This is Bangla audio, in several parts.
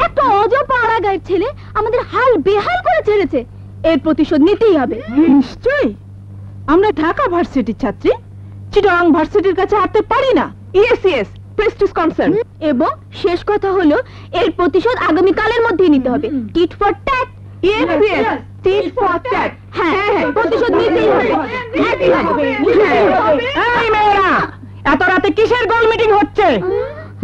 একটা অজপাড়া গায়ের ছেলে আমাদের হাল বেহাল করে ছেড়েছে, এর প্রতিশোধ নিতেই হবে। নিশ্চয়ই, আমরা ঢাকা ভার্সিটির ছাত্রী, চিটাগাং ভার্সিটির কাছে হারতে পারি না। Yes yes, Prestige concern. এবং শেষ কথা হলো, এর প্রতিশোধ আগামীকালের মধ্যেই নিতে হবে। Tit for tat. Yes yes, tit for tat. হ্যাঁ, প্রতিশোধ নিতেই হবে। এই মেয়েরা, এত রাতে কিসের গোল মিটিং হচ্ছে?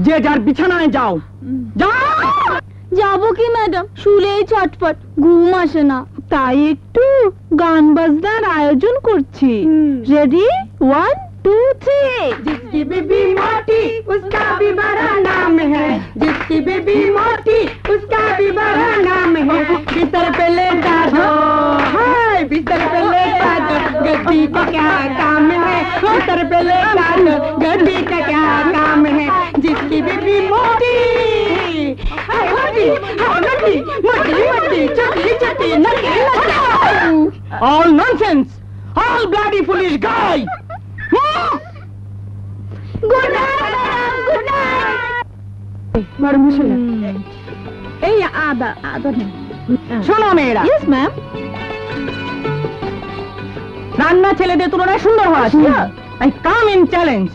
যে যার বিছানায় যাও, যাও। যাবো কি ম্যাডাম, শুলেই চটপট, ঘুম আসে না। তাই একটু গান বাজনার আয়োজন করছি। রেডি, 1 2 3। जिसकी बेबी मोटी उसका भी बड़ा नाम है, जिसकी बेबी मोटी उसका भी बड़ा नाम है। बिस्तर पे लेटा दो, हाय बिस्तर पे लेटा दो, गद्दी का क्या काम है, बिस्तर पे लेटा दो, गद्दी का क्या काम है। जिसकी बेबी मोटी, हाय मोटी, हाय मोटी, मोटी मोटी, छोटी छोटी, नटी नटी। All nonsense, all bloody foolish guy. Good night madam, good night. Madam বসুন। এই আদা নেন। শোনো মেয়েরা। Yes ma'am. রান্না ছেলেদের তুলনায় সুন্দর হওয়া I come in challenge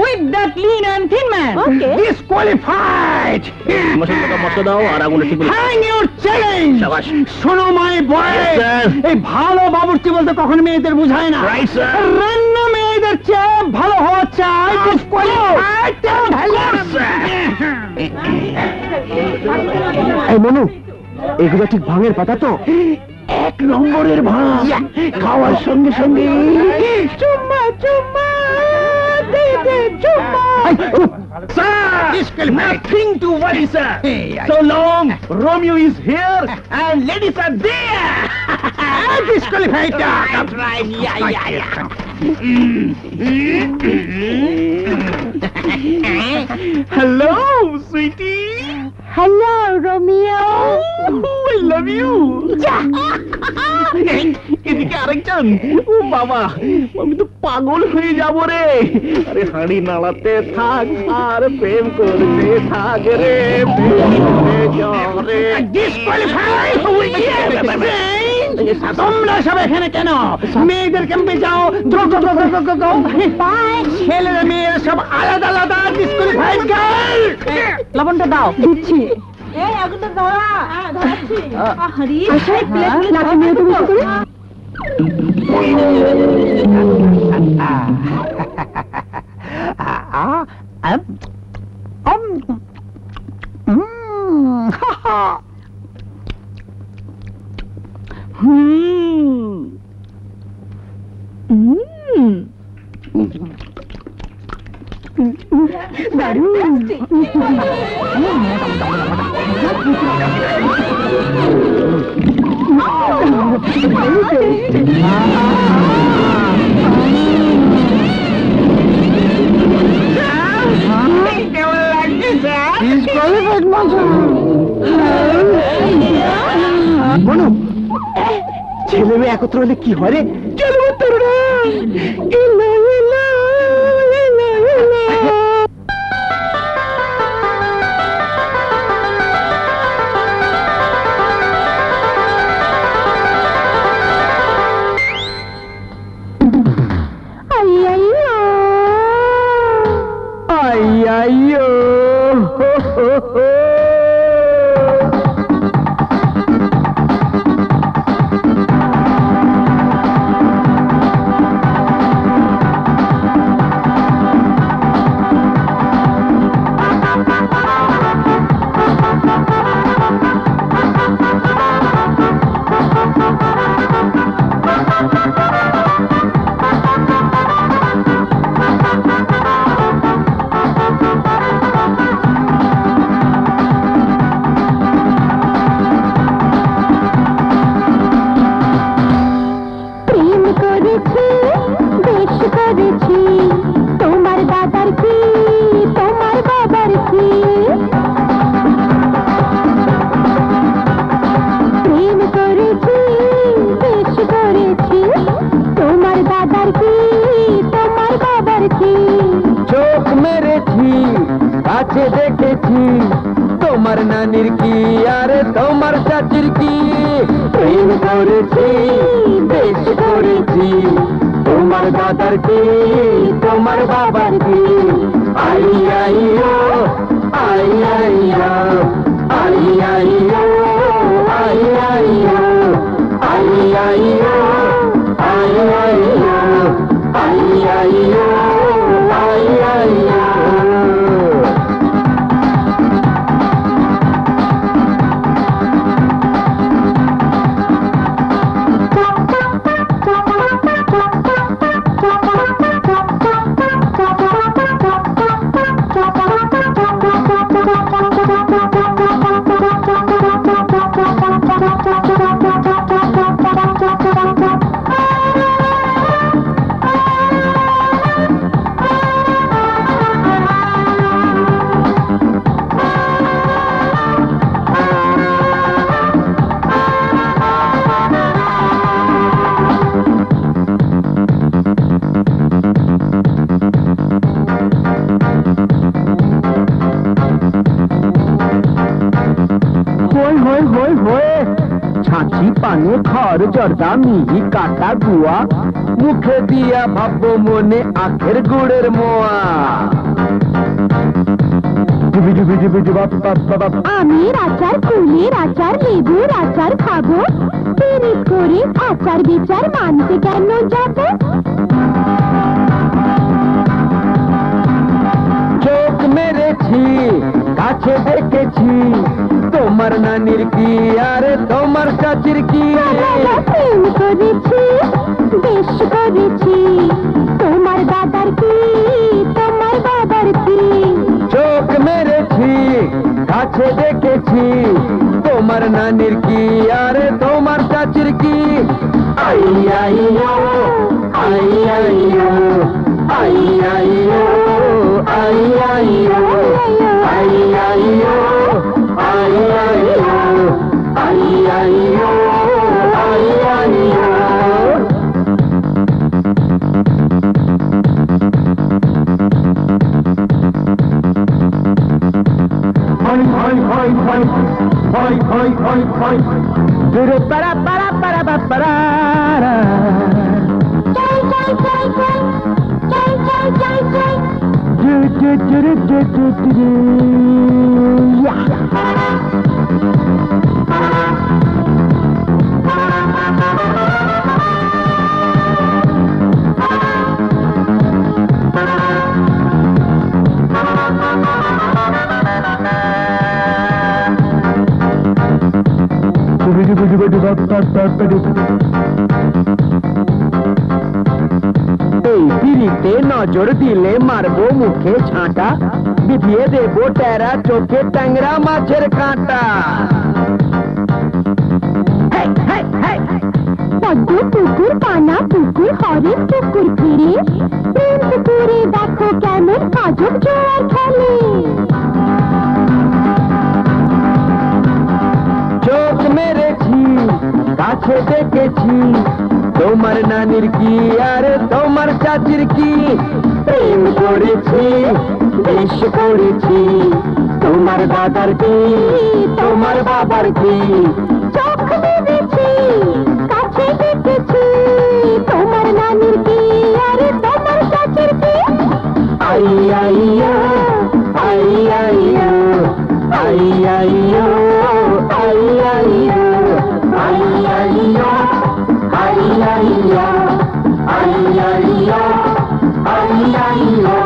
with that lean and thin man. Okay. Disqualified. মশলা দাও আর আগুনে ঠিক করে Hang your challenge. শাবাশ। শোনো মাই বয়, Yes, sir. এই ভালো বাবুর্চি বলতে কখনো মেয়েদের বোঝায় না। Right, sir. রান্না মেয়েদের চেয়ে ভালো হওয়া চাই। Disqualified. এই মনু, এগুলো ঠিক ভাঙের পাতা তো? 1 নম্বরের ভাঙ। খাওয়ার সঙ্গে সঙ্গে চুম্মা চুম্মা দে দে চুম্মা। Sir, nothing to worry, sir. So long, Romeo is here and ladies are there. Disqualified. That's right. Yeah. Hello, sweetie. Hello Romeo. I love you. এদিকে আরেকজন। ও বাবা, আমি তো পাগল হয়ে যাব রে। আরে হাঁড়ি নাড়াতে থাক আর প্রেম করতে থাক রে, প্রেম করে যাও রে। Disqualified. তোমরা সব এখানে কেন? মেয়েদের ক্যাম্পে যাও। ছেলেরা মেয়েরা সব আলাদা আলাদা। Disqualified girl. লবণটা দাও। দিচ্ছি। এই আগুনটা ধরা। ধরাচ্ছি। আহারে আশাই প্লেট লাঠি নিয়ে তো বসে করে। ছেলে মেয়ে একত্র হলে কি হয় রে? নানির কি আরে তোমার চাচির কি প্রেম করেছি বেশ করেছি তোমার দাদার কি তোমার বাবার কি আই আইও আই আইও আই আইও আই আইও আই আইও আই আইও আই আইও আই আইও ছাঁচি পানে খড় জর্দা মিহি কাটা গুয়া মুখে দিয়া ভাববো মনে আখের গুড়ের মোয়া আমের আচার কুলের আচার লেবুর আচার খাবো পিরিত করে আচার বিচার মানতে কেন যাবো চোখ মেরেছি কাছে দেখেছি তোমার নানির কি আরে তোমার চাচির কি প্রেম করেছি বেশ করেছি তোমার দাদার কি তোমার বাবার কি চোখ মেরেছি কাছে দেখেছি তোমার নানির কি আরে তোমার চাচির কি আই আইও আই আইও আই আইও আই আইও আই আইও আই আইও আই আইও আই আইও Hoi, hoi, hoi, hoi, hoi, hoi, hoi, hoi. Duru para para para para para. Jai jai jai jai jai jai jai jai Do do do do do do do. Yeah. এই পিড়িতে নজর দিলে মারবো মুখে ছাঁটা বিধিয়ে দেবো টেরা চোখে ট্যাংরা মাছের কাঁটা পদ্ম পুকুর পানা পুকুর হরেক পুকুর ফিরে প্রেম পুকুরে দেখো কেমন কাজব জোয়ার খেলে চোখ মেরেছি কাছে দেখেছি তোমার নানির কি আরে তোমার চাচির কি প্রেম করেছি বেশ করেছি তোমার দাদার কি তোমার বাবার কি চোখ মেরেছি কাছে দেখেছি তোমার নানির কি আরে তোমার চাচির কি আই আইও আই আইও আই আইও আই আইও আই আইও আই আইও আই আইও আই আইও আই আইও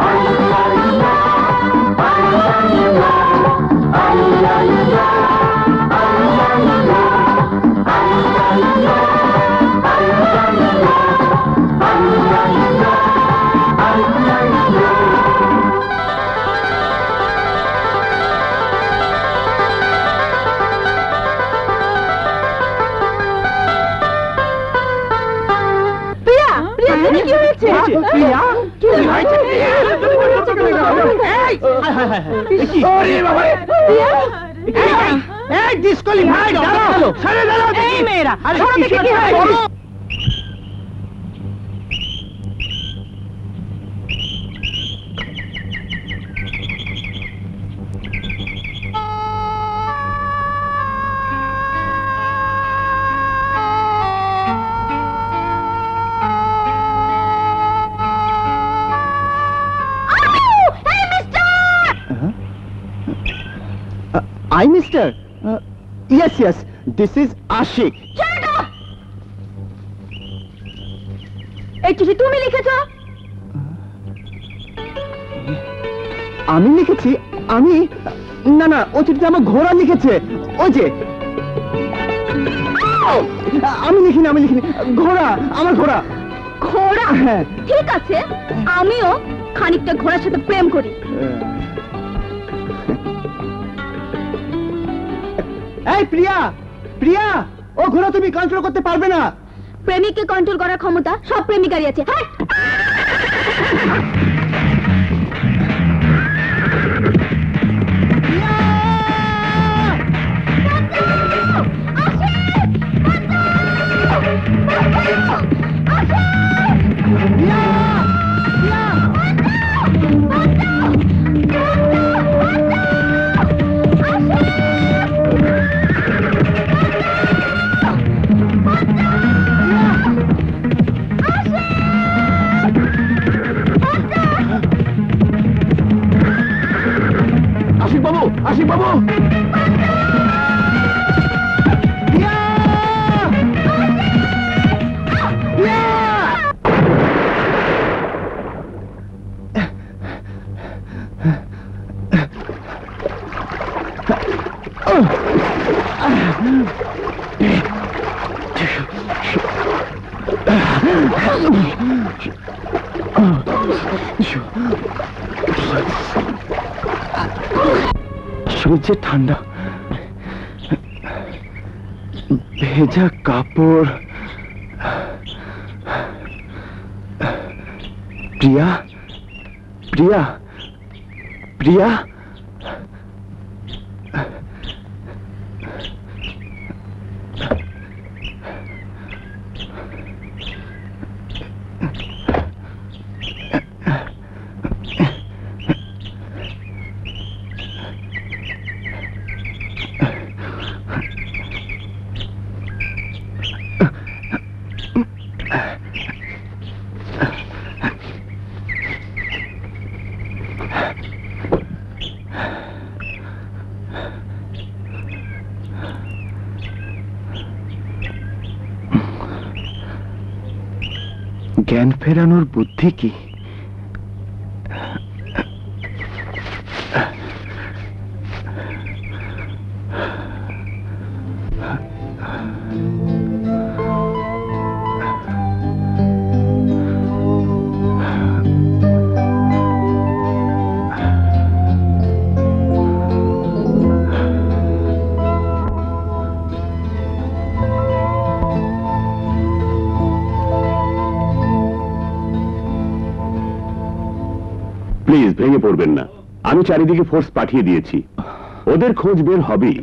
আই আইও আই আইও আই আইও আই আইও আই আইও আই আইও আই আইও প্রিয়া প্রিয়া তুমি কি হয়েছে প্রিয়া? কি কি হয়েছে? এই প্রিয়া ডিসকোয়ালিফাইড দাঁড়াও সরে দাঁড়াও এই মেয়েরা, আরে সরো দেখি কি হয়েছে। বলো। I, mister? Yes. This is Ashik. এই চিঠি তুমি লিখেছো? আমি লিখেছি? না, ও চিঠিতে আমার ঘোড়া লিখেছে। ওই যে আমি লিখিনি, ঘোড়া, আমার ঘোড়া। ঘোড়া? হ্যাঁ। ঠিক আছে, আমিও খানিকটা ঘোড়ার সাথে প্রেম করি। এই প্রিয়া, ও ঘোড়া তুমি কন্ট্রোল করতে পারবে না। প্রেমিককে কন্ট্রোল করার ক্ষমতা সব প্রেমিকারই আছে। হ্যাঁ, আশিক বাবু, সূর্যে ঠান্ডা, ভেজা কাপড়। প্রিয়া, জ্ঞান ফেরানোর বুদ্ধি কি? প্লিজ ভেঙে পড়বেন না, আমি চারিদিকে ফোর্স পাঠিয়ে দিয়েছি, ওদের খোঁজ বের হবেই।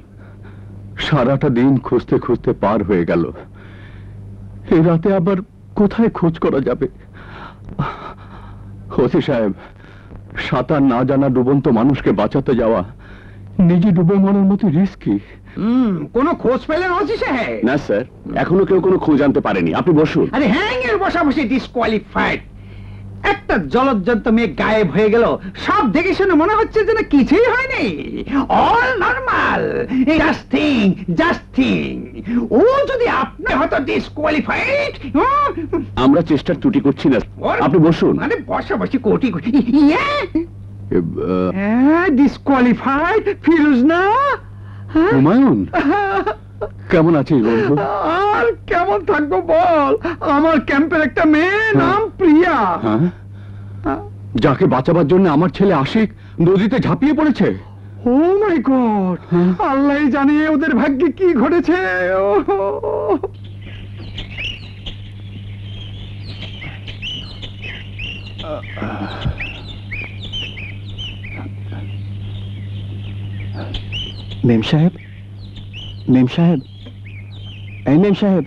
সারাটা দিন খুঁজতে খুঁজতে পার হয়ে গেল, এই রাতে আবার কোথায় খোঁজ করা যাবে? ওসি সাহেব, সাঁতার না জানা ডুবন্ত মানুষকে বাঁচাতে যাওয়া নিজে ডুবে মরার মতো রিস্কি। কোনো খোঁজ পেলেন ওসি সাহেব? না স্যার, এখনো কেউ কোনো খোঁজ আনতে পারেনি। আপনি বসুন। আরে হ্যাং এর বসাবসি ডিসকোয়ালিফাইড। একটা জলজ্জন্ত মেয়ে গায়েব হয়ে গেল, সব দেখে শুনে মনে হচ্ছে যেন কিছুই হয়নি, অল নরমাল, জাস্ট থিং। ও যদি আপনি হয়তো ডিসকোয়ালিফাইড। আমরা চেষ্টার ত্রুটি করছি না, আপনি বসুন। মানে বসাবসি কোটি ডিসকোয়ালিফাইড ফিরোজ না? হুমায়ুন, কেমন আছিস বন্ধু? আর কেমন থাকবো বল, আমার ক্যাম্পের একটা মেয়ে নাম প্রিয়া, হ্যাঁ, যাকে বাঁচাবার জন্য আমার ছেলে আশিক নদীতে ঝাঁপিয়ে পড়েছে। ও মাই গড, আল্লাহ জানে ওদের ভাগ্যে কি ঘটেছে। মেম সাহেব, এই মেম সাহেব,